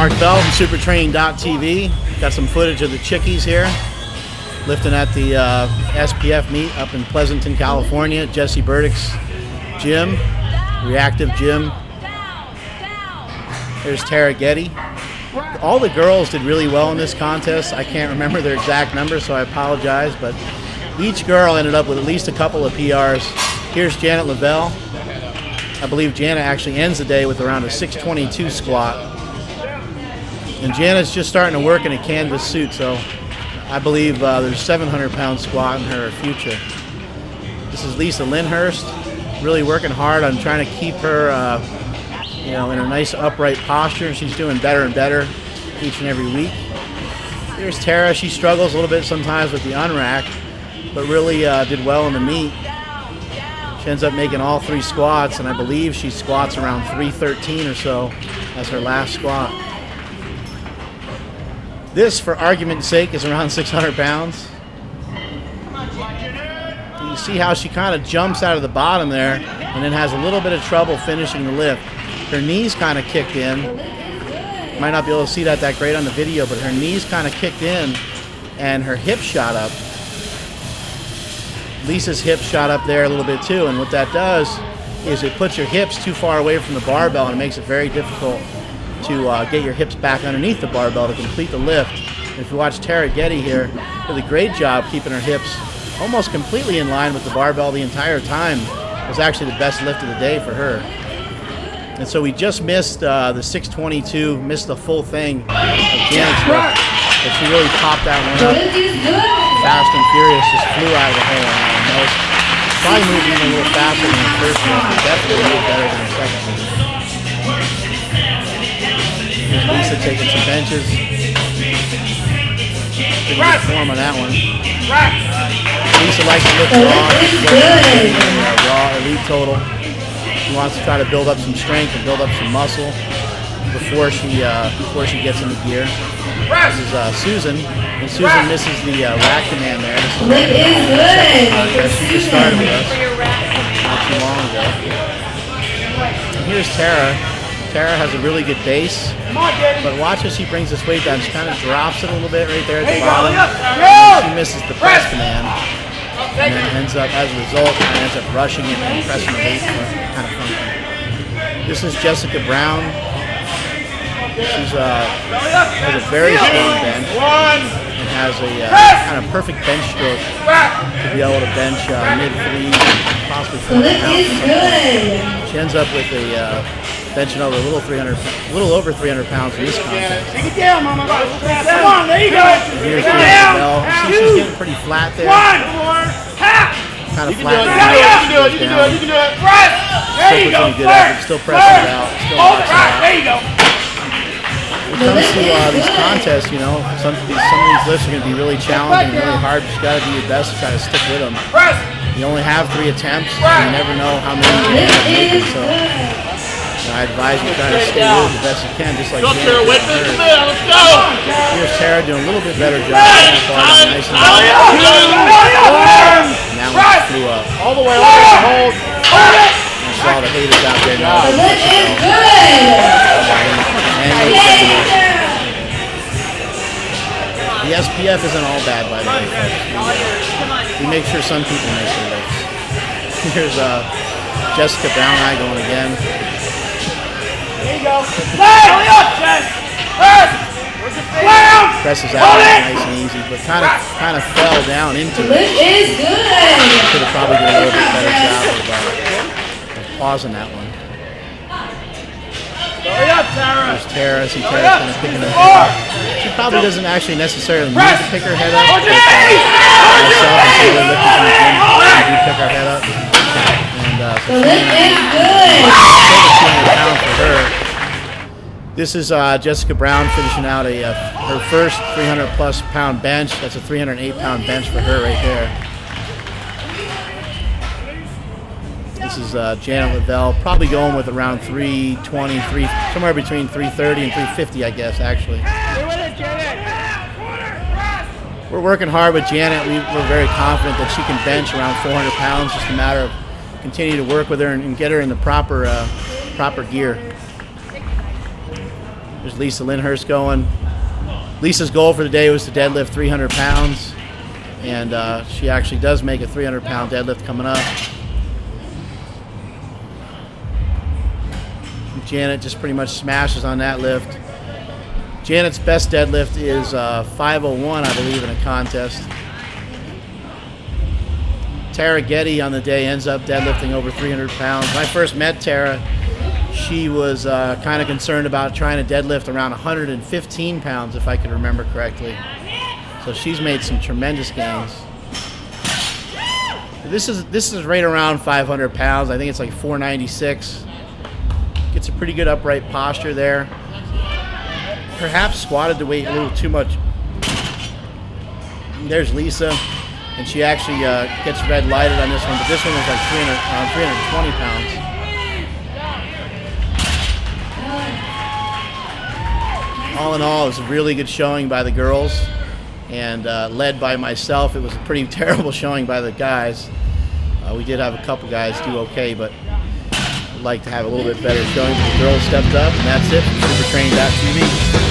Mark Bell from supertraining.tv. Got some footage of the chickies here, lifting at the SPF meet up in Pleasanton, California, Jesse Burdick's gym, reactive gym. There's Tara Getty. All the girls did really well in this contest. I can't remember their exact numbers, so I apologize, but each girl ended up with at least a couple of PRs. Here's Janet Lavelle. I believe Janet actually ends the day with around a 622 squat. And Janet's just starting to work in a canvas suit, so I believe there's 700-pound squat in her future. This is Lisa Lyndhurst, really working hard on trying to keep her in a nice upright posture. She's doing better and better each and every week. Here's Tara. She struggles a little bit sometimes with the unrack, but really did well in the meet. She ends up making all 3 squats, and I believe she squats around 313 or so as her last squat. This, for argument's sake, is around 600 pounds. You see how she kind of jumps out of the bottom there and then has a little bit of trouble finishing the lift. Her knees kind of kicked in. Might not be able to see that great on the video, but her knees kind of kicked in and her hip shot up. Lisa's hip shot up there a little bit too, and what that does is it puts your hips too far away from the barbell and it makes it very difficult to get your hips back underneath the barbell to complete the lift. And if you watch Tara Getty here, did a great job keeping her hips almost completely in line with the barbell the entire time. It was actually the best lift of the day for her. And so we just missed the 622, missed the full thing of Janet's lift, but she really popped that one up. Fast and furious, just flew out of the hole. Probably moved even a little faster than the first one, but definitely a little better than the second one. Here's Lisa taking some benches. Pretty good form on that one. Lisa likes to lift raw elite total. She wants to try to build up some strength and build up some muscle before she gets into gear. This is Susan, and Susan misses the rack command there. She just started with us not too long ago. And here's Tara. Tara has a really good base, but watch as she brings this weight down. She kind of drops it a little bit right there at the bottom. She misses the press command, and then ends up, as a result, ends up rushing it and pressing the weight kind of funky. This is Jessica Brown. She's has a very strong bench and has a kind of perfect bench stroke to be able to bench mid-3, possibly 400 pounds. She ends up with a benching over a little over 300 pounds in this contest. Take it down, mama. Come on, there you go. Here's Bell. She's getting pretty flat there. Kind of flat. You can do it. Press. There you go. Good effort. Still pressing it out. Still There you go. When it comes to these contests, some of these lifts are going to be really challenging and really hard. But you got to do your best to try to stick with them. You only have 3 attempts. You never know how many you can make. So I advise you try to stay with it the best you can, just like Janet. Let's go. Here's Tara doing a little bit better job. Nice and now we flew up. All the way over the hold. I saw the haters out there now. The SPF isn't all bad, by the way, folks. We make sure some people make their lifts. Here's Jessica Brown and I going again. There you go. Presses out nice and easy, but kind of fell down into it. Could have probably done a little bit better job of pausing that one. There's Tara. See Tara kind of picking her head up. She probably doesn't actually necessarily need to pick her head up. Myself and some other lifters in the gym, we do pick our head up. And so for her. This is Jessica Brown finishing out her first 300-plus pound bench. That's a 308-pound bench for her right there. This is Janet Lavelle, probably going with around 320, somewhere between 330 and 350, I guess, actually. We're working hard with Janet. We're very confident that she can bench around 400 pounds. Just a matter of continuing to work with her and get her in the proper gear. There's Lisa Lyndhurst going. Lisa's goal for the day was to deadlift 300 pounds. And she actually does make a 300-pound deadlift coming up. Janet just pretty much smashes on that lift. Janet's best deadlift is 501, I believe, in a contest. Tara Getty on the day ends up deadlifting over 300 pounds. When I first met Tara, she was kind of concerned about trying to deadlift around 115 pounds, if I can remember correctly. So she's made some tremendous gains. This is right around 500 pounds. I think it's like 496. Gets a pretty good upright posture there. Perhaps squatted the weight a little too much. There's Lisa, and she actually gets red lighted on this one, but this one was like 320 pounds. All in all, it was a really good showing by the girls, and led by myself. It was a pretty terrible showing by the guys. We did have a couple guys do okay, but I'd like to have a little bit better showing. The girls stepped up, and that's it from SuperTraining.tv.